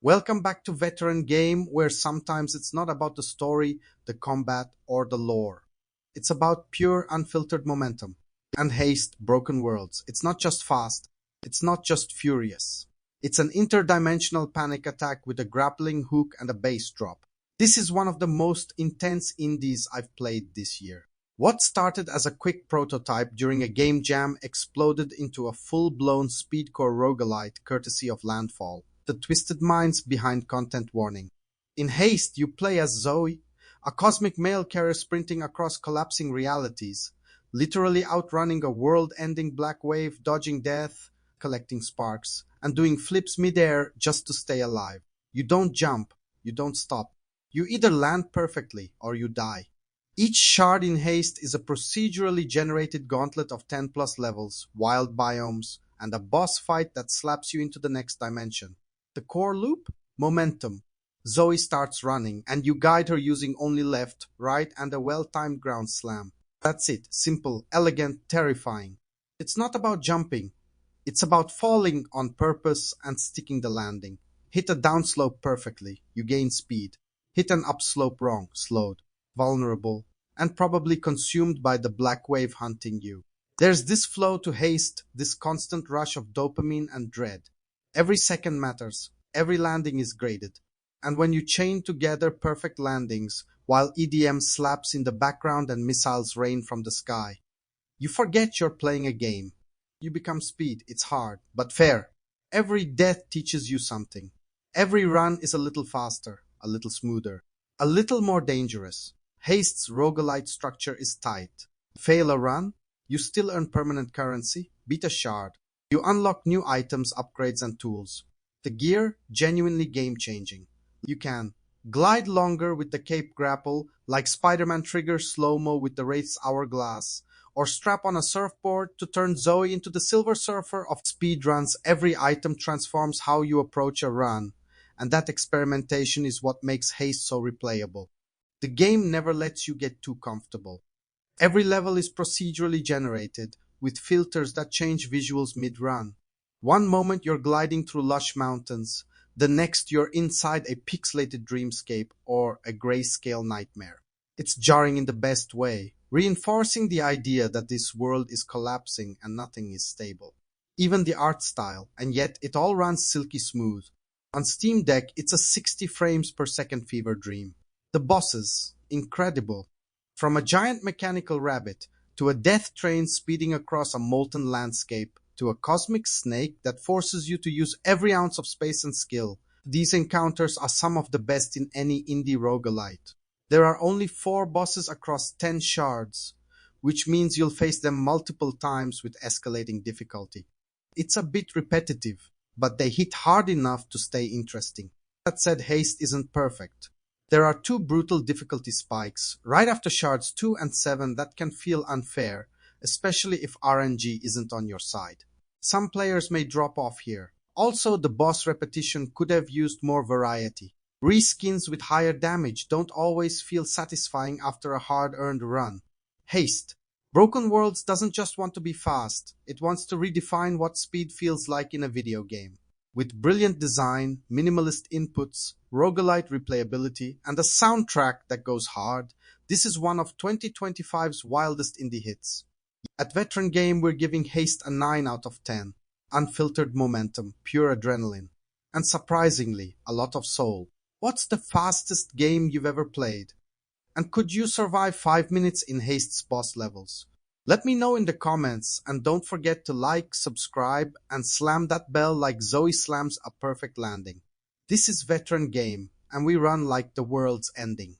Welcome back to Veteran Game, where sometimes it's not about the story, the combat, or the lore. It's about pure, unfiltered momentum. And Haste, Broken Worlds. It's not just fast, it's not just furious. It's an interdimensional panic attack with a grappling hook and a bass drop. This is one of the most intense indies I've played this year. What started as a quick prototype during a game jam exploded into a full-blown speedcore roguelite courtesy of Landfall. The twisted minds behind content warning. In Haste, you play as Zoe, a cosmic mail carrier sprinting across collapsing realities, literally outrunning a world-ending black wave, dodging death, collecting sparks, and doing flips midair just to stay alive. You don't jump, you don't stop. You either land perfectly or you die. Each shard in Haste is a procedurally generated gauntlet of 10 plus levels, wild biomes, and a boss fight that slaps you into the next dimension. The core loop? Momentum. Zoe starts running, and you guide her using only left, right, and a well-timed ground slam. That's it. Simple, elegant, terrifying. It's not about jumping. It's about falling on purpose and sticking the landing. Hit a downslope perfectly, you gain speed. Hit an upslope wrong, slowed, vulnerable, and probably consumed by the black wave hunting you. There's this flow to Haste, this constant rush of dopamine and dread. Every second matters, every landing is graded. And when you chain together perfect landings, while EDM slaps in the background and missiles rain from the sky, you forget you're playing a game. You become Speed. It's hard, but fair. Every death teaches you something. Every run is a little faster, a little smoother, a little more dangerous. Haste's roguelite structure is tight. Fail a run, you still earn permanent currency, beat a shard. You unlock new items, upgrades, and tools. The gear, genuinely game-changing. You can glide longer with the cape grapple, like Spider-Man triggers slow-mo with the Wraith's hourglass, or strap on a surfboard to turn Zoe into the Silver Surfer of speedruns. Every item transforms how you approach a run, and that experimentation is what makes Haste so replayable. The game never lets you get too comfortable. Every level is procedurally generated, with filters that change visuals mid-run. One moment you're gliding through lush mountains, the next you're inside a pixelated dreamscape or a grayscale nightmare. It's jarring in the best way, reinforcing the idea that this world is collapsing and nothing is stable. Even the art style, and yet it all runs silky smooth. On Steam Deck, it's a 60 frames per second fever dream. The bosses, incredible. From a giant mechanical rabbit, to a death train speeding across a molten landscape, to a cosmic snake that forces you to use every ounce of space and skill. These encounters are some of the best in any indie roguelite. There are only 4 bosses across 10 shards, which means you'll face them multiple times with escalating difficulty. It's a bit repetitive, but they hit hard enough to stay interesting. That said, Haste isn't perfect. There are 2 brutal difficulty spikes, right after shards 2 and 7, that can feel unfair, especially if RNG isn't on your side. Some players may drop off here. Also, the boss repetition could have used more variety. Reskins with higher damage don't always feel satisfying after a hard-earned run. Haste. Broken Worlds doesn't just want to be fast, it wants to redefine what speed feels like in a video game. With brilliant design, minimalist inputs, roguelite replayability, and a soundtrack that goes hard, this is one of 2025's wildest indie hits. At Veteran Game, we're giving Haste a 9 out of 10. Unfiltered momentum, pure adrenaline, and surprisingly, a lot of soul. What's the fastest game you've ever played? And could you survive 5 minutes in Haste's boss levels? Let me know in the comments, and don't forget to like, subscribe, and slam that bell like Zoe slams a perfect landing. This is Veteran Game, and we run like the world's ending.